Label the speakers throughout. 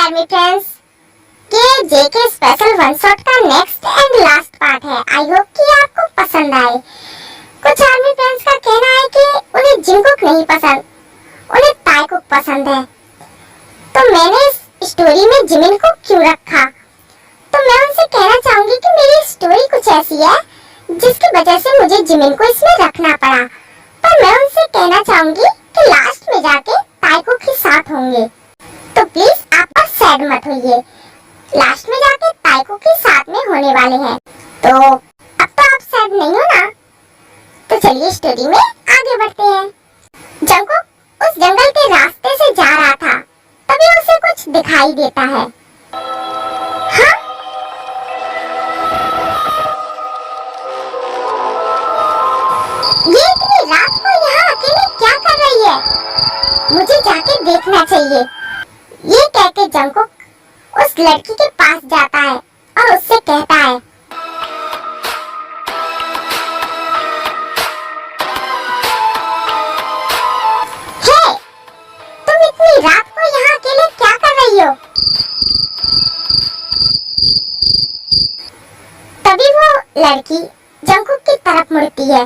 Speaker 1: Army friends, ये जेके special one shot का next and last part है। आई होप कि आपको पसंद आए। कुछ आर्मी फ्रेंड्स का कहना है कि उन्हें जिंगकुक नहीं पसंद, उन्हें ताईकुक पसंद है। तो मैंने इस स्टोरी में जिमिन को क्यों रखा? तो मैं उनसे कहना चाहूंगी कि मेरी स्टोरी कुछ ऐसी है जिसकी वजह से मुझे जिमिन को इसमें रखना पड़ा। पर मैं उनसे कहना चाहूंगी कि लास्ट में जाके ताईकुक के साथ होंगे। तो प्लीज आप बस सैड मत होइए, लास्ट में जाके ताईकुक के साथ में होने वाले हैं। तो अब तो आप सैड नहीं हो ना? तो चलिए स्टोरी में आगे बढ़ते हैं। जंगकुक उस जंगल के रास्ते से जा रहा था, तभी उसे कुछ दिखाई देता है। हाँ? ये इतनी रात को यहाँ अकेले क्या कर रही है? मुझे जाके देखना चाहिए। ये कहके जंगकुक उस लड़की के पास जाता है और उससे कहता है, हे, तुम इतनी रात को यहाँ अकेले क्या कर रही हो? तभी वो लड़की जंगकुक की तरफ मुड़ती है।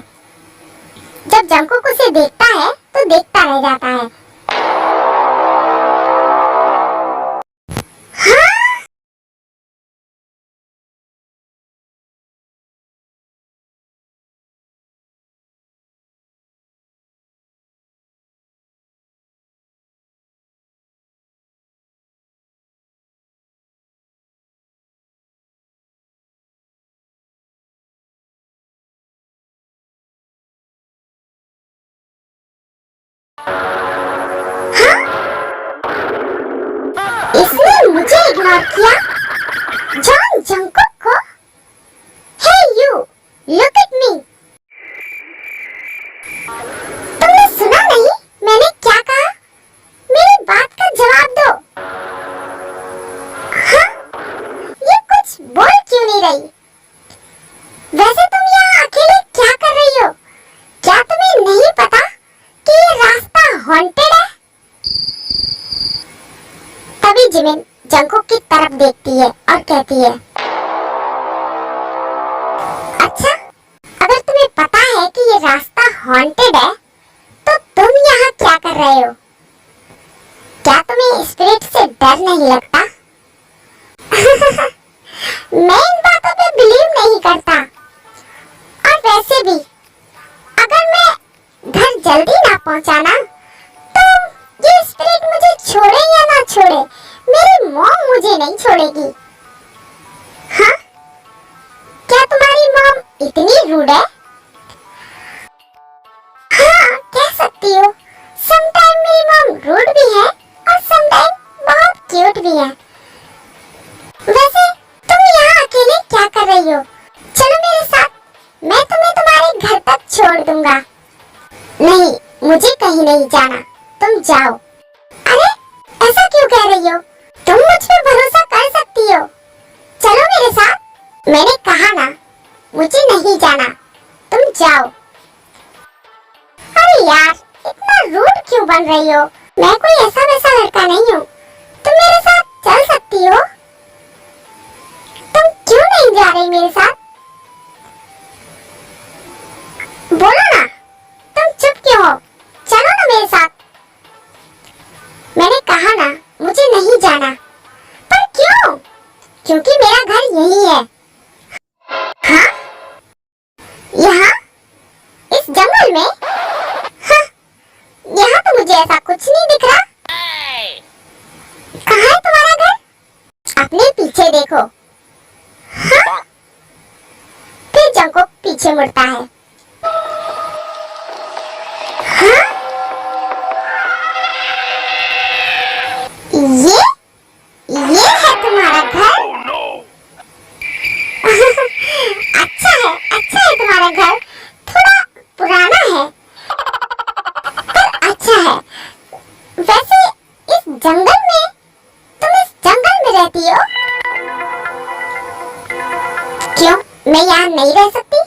Speaker 1: जब जंगकुक उसे देखता है तो देखता रह जाता है। हाँ? हाँ? इसने मुझे इग्नोर किया? जॉन जंगकुक को? हे यू, लुक एट मी। तुमने सुना नहीं मैंने क्या कहा? मेरी बात का जवाब दो। हाँ? ये कुछ बोल क्यों नहीं रही? वैसे तुम यहाँ अकेले क्या कर रही हो? क्या तुम्हें नहीं पता कि ये रास्ता हॉन्टेड है? तभी जिमिन जंगकुक की तरफ देखती है और कहती है, अच्छा, अगर तुम्हें पता है कि ये रास्ता हॉन्टेड है, तो तुम यहाँ क्या कर रहे हो? क्या तुम्हें स्पिरिट से डर नहीं लगता? मैं इन बातों पे बिलीव नहीं करता। और वैसे भी अगर मैं घर जल्दी ना पहुंचा ना, तो ये स्पिरिट मुझे छोड़े या ना छोड़े, मेरी मॉम मुझे नहीं छोड़ेगी। हाँ? क्या तुम्हारी मॉम इतनी रूड है? हाँ, कह सकती हो। समटाइम मेरी मॉम रूड भी है और समटाइम बहुत क्यूट भी है। वैसे तुम यहाँ अकेले क्या कर रही हो? चलो मेरे साथ, मैं तुम्हें तुम्हारे घर तक छोड़ दूंगा। नहीं, मुझे कहीं नहीं जाना, तुम जाओ। अरे, ऐसा क्यों कह रही हो? तुम मुझ पे भरोसा कर सकती हो। चलो मेरे साथ। मैंने कहा ना, मुझे नहीं जाना, तुम जाओ। अरे यार, इतना रूड क्यों बन रही हो? मैं कोई ऐसा वैसा लड़का नहीं हूँ, तुम मेरे साथ चल सकती हो। तुम क्यों नहीं जा रही मेरे साथ? बोलो ना, तुम चुप क्यों हो? चलो ना मेरे साथ। मैंने कहा ना, मुझे नहीं जाना। पर क्यों? क्योंकि मेरा घर यही है। हाँ? यहाँ? इस जंगल में? हाँ, यहाँ तो मुझे ऐसा कुछ नहीं दिख रहा। कहाँ है तुम्हारा घर? अपने पीछे देखो। हाँ? फिर जंगकुक पीछे मुड़ता है। हाँ? ये है तुम्हारा घर? अच्छा है तुम्हारा घर। थोड़ा पुराना है, पर अच्छा है। वैसे इस जंगल में, तुम इस जंगल में रहती हो? क्यों, मैं यहाँ नहीं रह सकती?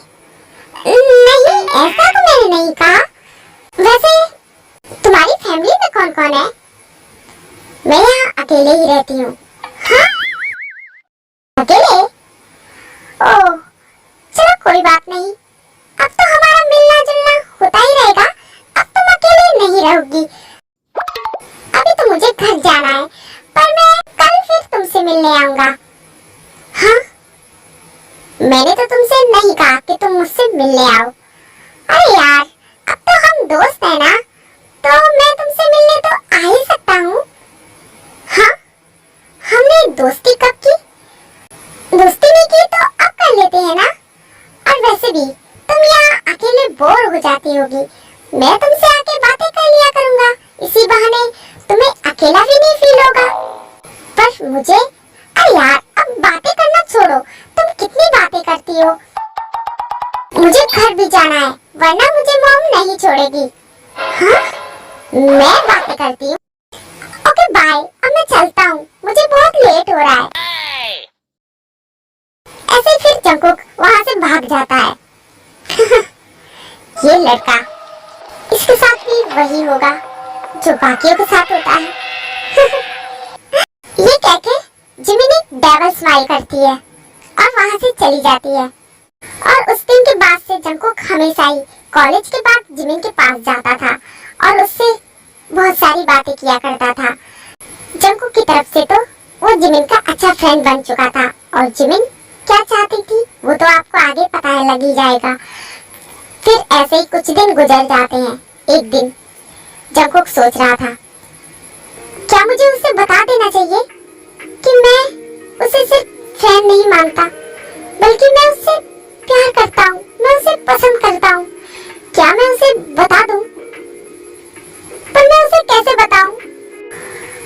Speaker 1: नहीं, ऐसा तो मैंने नहीं कहा। वैसे तुम्हारी फैमिली में कौन कौन है? मैं यहाँ अकेले ही रहती हूँ। हाँ? अकेले? ओह, चलो कोई बात नहीं, अब तो हमारा मिलना जुलना होता ही रहेगा। अब तुम अकेले नहीं रहोगी। अभी तो मुझे घर जाना है, पर मैं कल फिर तुमसे मिलने आऊंगा। हाँ? मैंने तो तुमसे नहीं कहा कि तुम मुझसे मिलने आओ। अरे यार, अब तो हम दोस्त हैं ना, तो मैं तुमसे मिलने तो आ ही सकता हूँ। हाँ? हमने दोस्ती कब की? दोस्ती नहीं की तो अब कर लेते हैं ना। और वैसे भी तुम यहाँ अकेले बोर हो जाती होगी, मैं तुमसे आके बातें कर लिया करूँगा, इसी बहाने तुम्हें अकेला भी नहीं फील होगा। पर मुझे, अरे यार अब बातें करना छोड़ो, तुम कितनी बातें करती हो। मुझे घर भी जाना है, वरना मुझे मॉम नहीं छोड़ेगी। हाँ? मैं बातें करती हूँ। ओके बाय, अब मैं चलता हूँ, मुझे बहुत लेट हो रहा है। ऐसे फिर जंकुक वहाँ से भाग जाता है। ये लड़का, इसके साथ भी वही होगा जो बाकियों के साथ होता है। ये कह के जिमिनी डेविल स्माइल करती है और वहाँ से चली जाती है। और उस दिन के बाद से जंकुक हमेशा ही कॉलेज के बाद जिमिन के पास जाता था और उससे बहुत सारी बातें किया करता था। जंकुक की तरफ से तो वो जिमिन का अच्छा फ्रेंड बन चुका था, और जिमिन क्या चाहती थी वो तो आपको आगे पता लग ही जाएगा। फिर ऐसे ही कुछ दिन गुजर जाते हैं। एक दिन जंकुक सोच रहा था, क्या मुझे उसे बता देना चाहिए कि मैं उसे सिर्फ फ्रेंड नहीं मानता, बल्कि मैं उससे प्यार करता हूँ, मैं उसे पसंद करता हूँ। क्या मैं उसे बता दूँ? पर मैं उसे कैसे बताऊँ?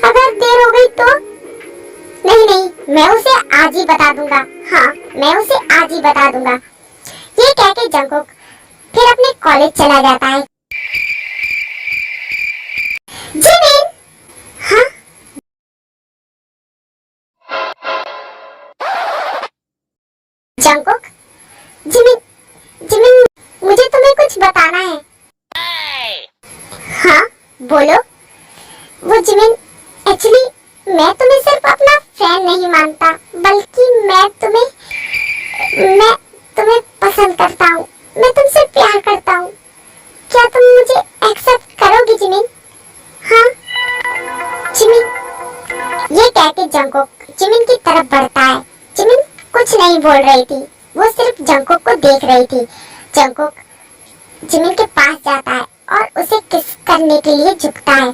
Speaker 1: अगर देर हो गई तो? नहीं, मैं उसे आज ही बता दूंगा। हाँ, मैं उसे आज ही बता दूंगा। ये कह के जंकुक फिर अपने कॉलेज चला जाता है। जिमिन! हाँ? जंकुक, जिमिन, मुझे तुम्हें कुछ बताना है। हाँ, बोलो। वो जिमिन, एक्चुअली मैं तुम्हें सिर्फ अपना फ्रेंड नहीं मानता, बल्कि मैं तुम्हें पसंद करता हूँ, मैं तुमसे प्यार करता हूँ। क्या तुम मुझे एक्सेप्ट करोगी जिमिन? हाँ? जिमिन, ये कह के जंकुक जिमिन की तरफ बढ़ता है। जिमिन कुछ नहीं बोल रही थी, वो सिर्फ जंकुक को देख रही थी। जंकुक जिमिन के पास जाता है और उसे किस करने के लिए झुकता है।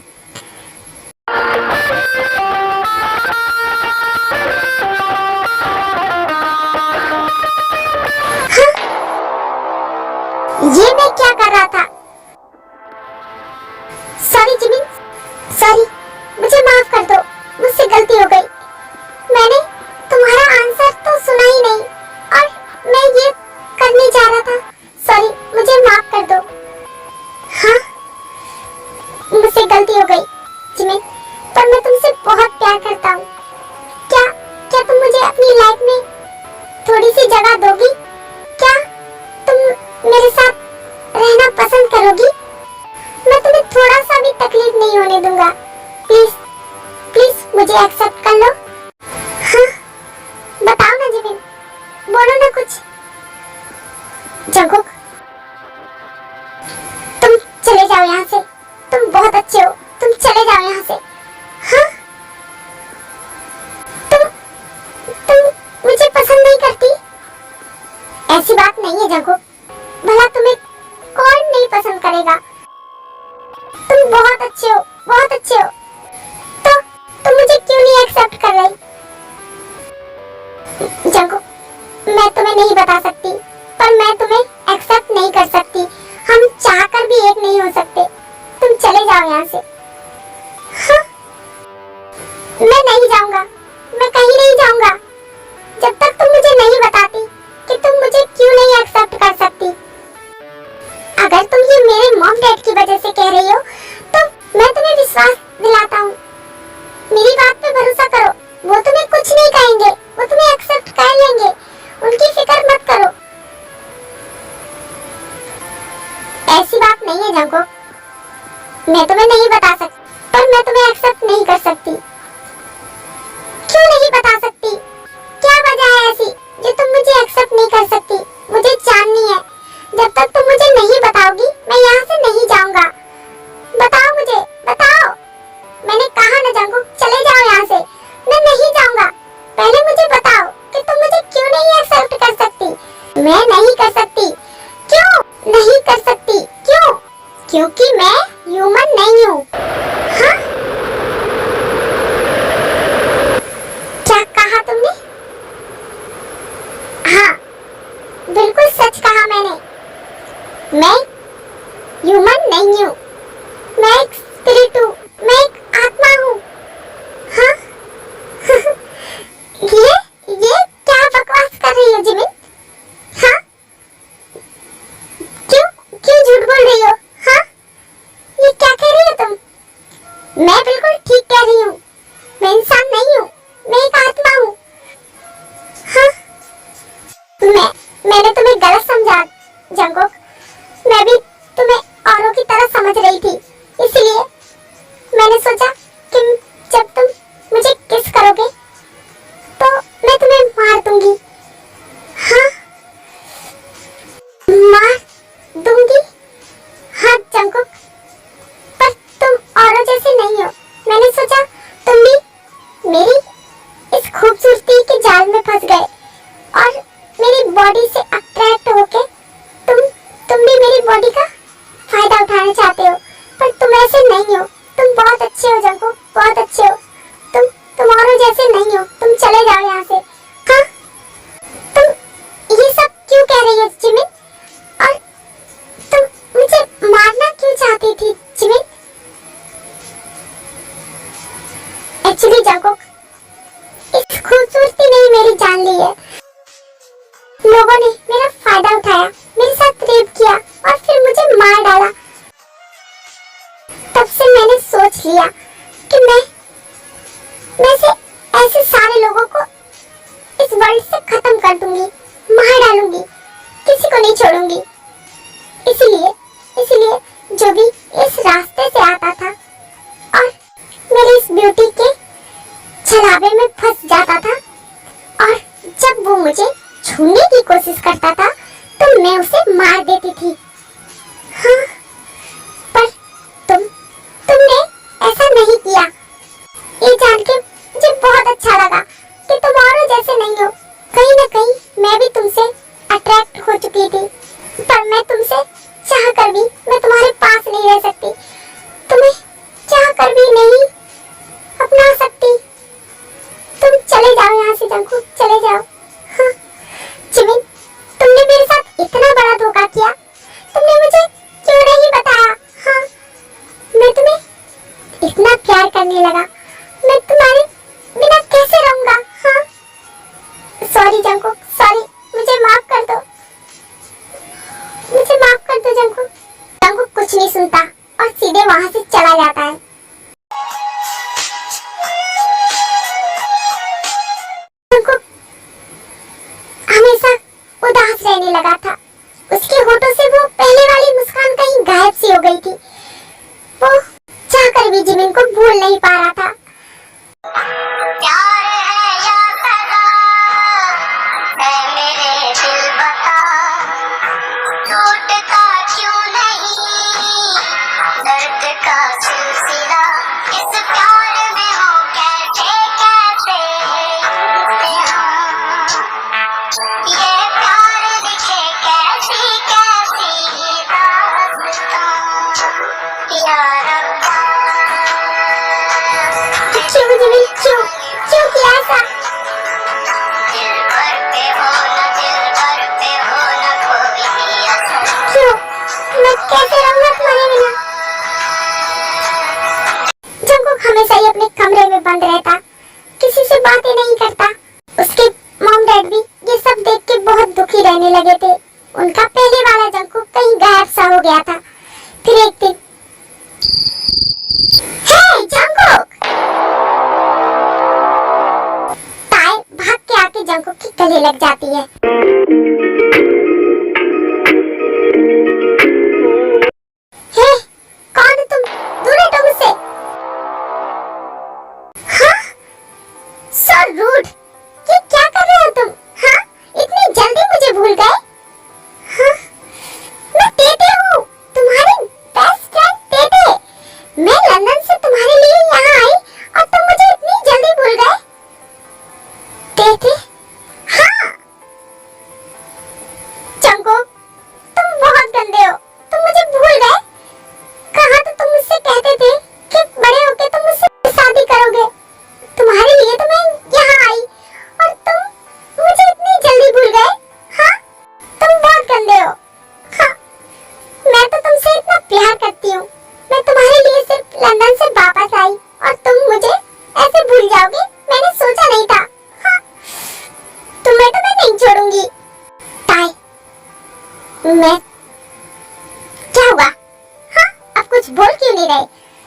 Speaker 1: हाँ? ये मैं क्या कर रहा था? सॉरी जिमिन, सॉरी, मुझे माफ कर दो, मुझसे गलती हो गई। मैंने तुम्हारा आंसर तो सुना ही नहीं और मैं ये करने जा रहा था। सॉरी, मुझे माफ कर दो। हाँ, मुझसे गलती हो गई जिमिन, पर मैं तुमसे बहुत प्यार करता हूँ। क्या तुम मुझे अपनी लाइफ में थोड़ी सी जगह दोगी? क्या तुम मेरे साथ रहना पसंद करोगी? मैं तुम्हें थोड़ा सा भी तकलीफ नहीं होने दूंगा। प्लीज प्लीज मुझे एक्सेप्ट कर लो। हाँ, बताओ ना जिमिन, बोलो ना कुछ। जंकुक, तुम चले जाओ यहाँ से, तुम बहुत अच्छे हो, तुम चले जाओ यहाँ से। हाँ? तुम मुझे पसंद नहीं करती? ऐसी बात नहीं है जंकुक, भला तुम्हें कौन नहीं पसंद करेगा? तुम बहुत अच्छे हो, बहुत अच्छे हो। तो तुम मुझे क्यों नहीं एक्सेप्ट कर रही? जंकुक, मैं तुम्हें नहीं बता सकती, पर मैं तुम्हें एक्सेप्ट नहीं कर सकती। हम चाहकर भी एक नहीं हो सकते। तुम चले जाओ यहाँ से। हाँ? मैं नहीं जाऊंगा, मैं कहीं नहीं जाऊंगा, जब तक तुम मुझे नहीं बताती कि तुम मुझे क्यों नहीं एक्सेप्ट कर सकती। अगर तुम ये मेरे मॉम डैड की वजह से कह रही हो, तो मैं तुम्हें विश्वास दिलाता हूँ। मेरी बात पे भरोसा करो, वो तुम्हें कुछ नहीं कहेंगे, वो तुम्हें एक्सेप्ट कर लेंगे, उनकी फिक्र मत करो। ऐसी बात नहीं है जंकुक, मैं तुम्हें नहीं बता सकती, पर मैं तुम्हें एक्सेप्ट नहीं कर सकती। मैं ह्यूमन नहीं हूँ, मैं एक स्पिरिट हूँ, मैं एक आत्मा हूँ। हाँ? ये क्या बकवास कर रही हो जिमिन? हाँ? क्यों क्यों झूठ बोल रही हो? हाँ? ये क्या कह रही हो तुम? मैं बिल्कुल ठीक कह रही हूँ। मैं इंसान नहीं हूँ, मैं एक आत्मा हूँ। हाँ? मैंने तुम्हें गलत समझा जंगकुक। मैं भी तुम्हें औरों की तरह समझ रही थी, इसलिए मैंने सोचा कि जब तुम मुझे किस करोगे तो मैं तुम्हें मार दूंगी। हाँ? मार दूंगी? हाँ जंगकुक, पर तुम औरों जैसे नहीं हो। मैंने सोचा तुम भी मेरी इस खूबसूरती के जाल में फंस गए और मेरी बॉडी से अट्रैक्ट होके तुम भी मेरी बॉडी का फायदा उठाना चाहते हो, पर तुम ऐसे नहीं हो। तुम बहुत अच्छे हो जंगकुक, बहुत अच्छे हो। तुम औरों जैसे नहीं हो। तुम चले जाओ यहाँ से। हाँ? तुम ये सब क्यों कह रही हो जिमिन? और तुम मुझे मारना क्यों चाहती थी जिमिन? एक्चुअली जंगकुक, इस खूबसूरती ने ही मेरी जान ली है। लोगों ने मेरा फायदा उठाया, मेरे साथ रेप किया और फिर मुझे मार डाला। तब से मैंने सोच लिया कि मैं से ऐसे सारे लोगों को इस वर्ल्ड से खत्म कर दूंगी, मार डालूंगी, किसी को नहीं छोड़ूंगी। इसलिए जो भी इस रास्ते से आता था और मेरी इस ब्यूटी के छलावे में फंस जाता था और जब वो मुझे छूने की कोशिश करता था तो मैं उसे मार देती थी। हाँ, पर तुमने ऐसा नहीं किया। ये जान के मुझे बहुत अच्छा लगा कि तुम औरों जैसे नहीं हो। कहीं ना कहीं मैं भी तुमसे अट्रैक्ट हो चुकी थी, पर मैं तुमसे चाह कर भी मैं तुम्हारे पास नहीं रह सकती। तुम्हें चाह कर भी नहीं अपना सकती। तुम चले जाओ यहाँ से जंगकुक, चले जाओ। हाँ जिमिन, तुमने मेरे साथ इतना बड़ा धोखा किया, तुमने मुझे क्यों नहीं बताया? हाँ, मैं तुम्हें इतना प्यार करने लगा, मैं तुम्हारे बिना कैसे रहूंगा? हाँ? सॉरी जंगकुक, सॉरी, मुझे माफ कर दो, मुझे माफ कर दो जंगकुक। जंगकुक कुछ नहीं सुनता और सीधे वहां से चला जाता है। जंगकुक हमेशा उदास रहने लगा था। उसके होठों से वो पहले वाली मुस्कान कहीं गायब सी हो गई थी। वो चाहकर भी जिमिन को भूल नहीं पा रहा था।
Speaker 2: प्यार है या सदा है मेरे दिल बता, टूटता क्यों नहीं दर्द का सिलसिला, इस प्यार में हो कैसे कैसे ये प्यार दिखे कैसी कैसी दास्तां या रब्बा।
Speaker 1: क्यों जिमिन, क्यों किया ऐसा?
Speaker 2: दिल भर पे हो न कोई असर,
Speaker 1: क्यों? मैं कैसे रहूंगा तुम्हारे बिना? जंगकुक हमेशा ही अपने कमरे में बंद रहता, किसी से बातें नहीं करता। उसके मॉम डैड भी ये सब देख के बहुत दुखी रहने लगे थे। उनका पहले वाला जंगकुक कहीं गायब सा हो गया था। फिर एक दिन, हे जंगकुक! ताए भाग के आके जंगकुक के गले लग जाती है। हे, कौन हो तुम? दूर हटो मुझसे। हाँ? So rude! ये क्या कर रहे हो तुम? हाँ? इतनी जल्दी मुझे भूल गए? हाँ? मैं तेते हूँ, तुम्हारी बेस्ट फ्रेंड तेते। मैं लंदन से तुम्हारे लिए यहाँ आई और तुम मुझे इतनी जल्दी भूल गए? तेते? हाँ? जंगकुक, तुम बहुत गंदे हो। तुम मुझे भूल गए? कहा तो तुम मुझसे कहते थे कि बड़े होके तुम मुझसे शादी करोगे। तुम्हारे लिए तो मैं यहाँ आई और तुम मुझे इतनी जल्दी भूल गए? हाँ? तुम बहुत गंदे हो। हाँ? मैं क्या हुआ? हाँ, अब कुछ बोल क्यों नहीं रहे?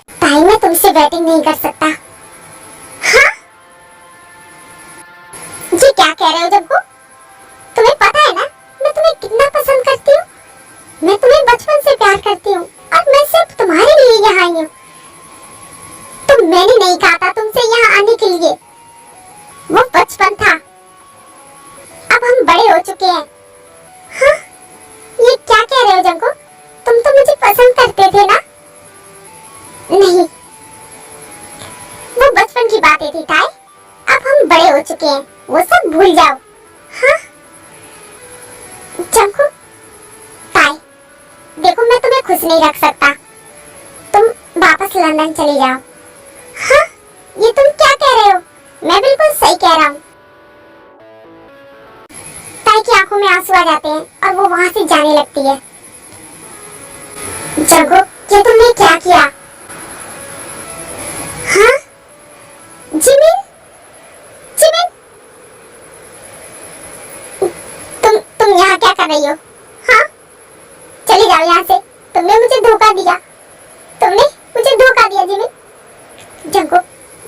Speaker 1: ताई मैं तुमसे बैटिंग नहीं कर सकता। हाँ, ये क्या कह रहे हो जंको? तुम्हें पता है ना मैं तुम्हें कितना पसंद करती हूँ। मैं तुम्हें बचपन से प्यार करती हूँ और मैं सिर्फ तुम्हारे लिए यहाँ आई हूँ। तो मैंने नहीं कहा था तुमसे यहाँ आने के लिए, वो बचपन था। अब हम बड़े हो चुके हैं। हाँ, ये क्या कह रहे हो जंको? तुम तो मुझे पसंद करते थे ना? नहीं, वो बचपन की बातें थी ताई। अब हम बड़े हो चुके हैं, वो सब भूल जाओ। हाँ जंको, ताई देखो मैं तुम्हें खुश नहीं रख सकता। तुम वापस लंदन चले जाओ। हाँ, ये तुम क्या कह रहे हो? मैं बिल्कुल सही कह रहा हूँ। ताई की आंखों में आंसू आ जाते हैं और वो वहां से जाने लगती है। जंको, ये तुमने क्या किया? हाँ जिमिन, जिमिन, तुम यहाँ क्या कर रही हो? हाँ, चली जाओ यहाँ से। तुमने मुझे धोखा दिया, तुमने मुझे धोखा दिया जिमिन। जंको,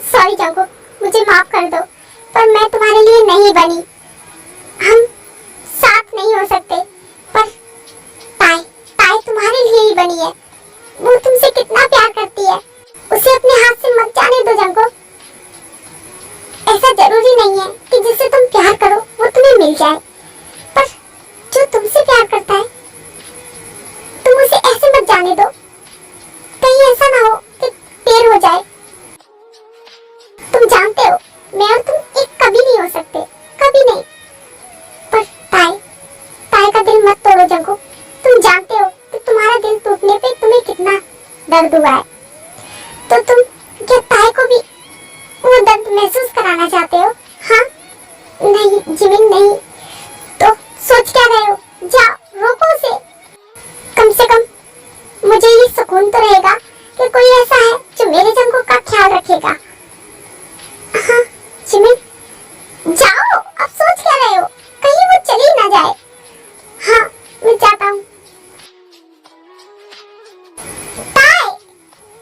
Speaker 1: सॉरी जंको, मुझे माफ कर दो, पर मैं तुम्हारे लिए नहीं बनी। हम साथ नहीं हो सकते, पर ताई, ताई तुम्हारे लिए ही बनी है। वो तुमसे कितना प्यार करती है, उसे अपने हाथ से मत जाने दो जंको। ऐसा जरूरी नहीं है कि जिससे तुम प्यार करो वो तुम्हें मिल जाए, पर जो तुमसे प्यार करता है तुम उसे ऐसे मत जाने दो। कहीं ऐसा ना हो कि देर हो जाए। तुम जानते हो मैं और तुम एक कभी नहीं हो सकते, कभी नहीं। पर ताई, ताई का दिल मत तोड़ो जंको। तुम जानते हो कि तुम्हारा दिल टूटने पे तुम्हें कितना दर्द हुआ है, तो तुम क्या ताई को भी वो दर्द महसूस कराना चाहते हो? हाँ? नहीं जिमिन, नहीं। तो सोच क्या रहे हो? जाओ, रोको उसे। कम से कम मुझे ये सुकून तो रहेगा कि कोई ऐसा है जो मेरे जंको का ख्याल रखेगा। हाँ जिमिन, जाओ। अब सोच क्या रहे हो? कहीं वो चली ना जाए। हाँ, मैं जाता हूँ। ताई,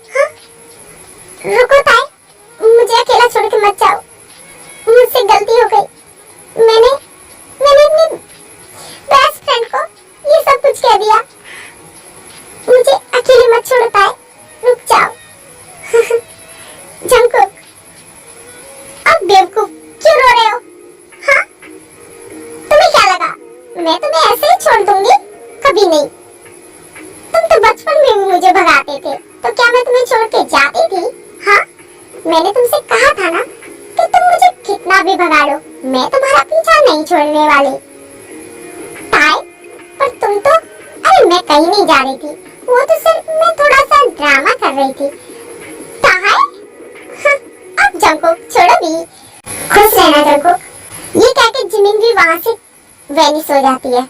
Speaker 1: हाँ? रुको ताई, मुझे अकेला छोड़ के मत जाओ। मुझसे गलती हो गई। मैंने अपने बेस्ट फ्रेंड को ये सब कुछ कह दिया। मुझे अकेले मत छोड़ो ताई, रुक जाओ। जंकुक, अब बेवकूफ क्यों रो रहे हो? हाँ? तुम्हें क्या लगा मैं तुम्हें ऐसे ही छोड़ दूंगी? कभी नहीं। तुम तो बचपन में भी मुझे भगाते थे, तो क्या मैं तुम्हें छोड़ के जाती थी? हाँ? मैंने तुमसे कहा था ना कि तुम मुझे कितना भी भगा लो, मैं तुम्हारा पीछा नहीं छोड़ने वाली। ताई, पर तुम तो, अरे मैं कहीं नहीं जा रही थी, वो तो सिर्फ मैं थोड़ा सा ड्रामा कर रही थी। ताई, हाँ, अब जंकुक छोड़ो भी। खुश रहना जंकुक। ये कह के जिमिन भी वहां से वेनिस हो जाती है।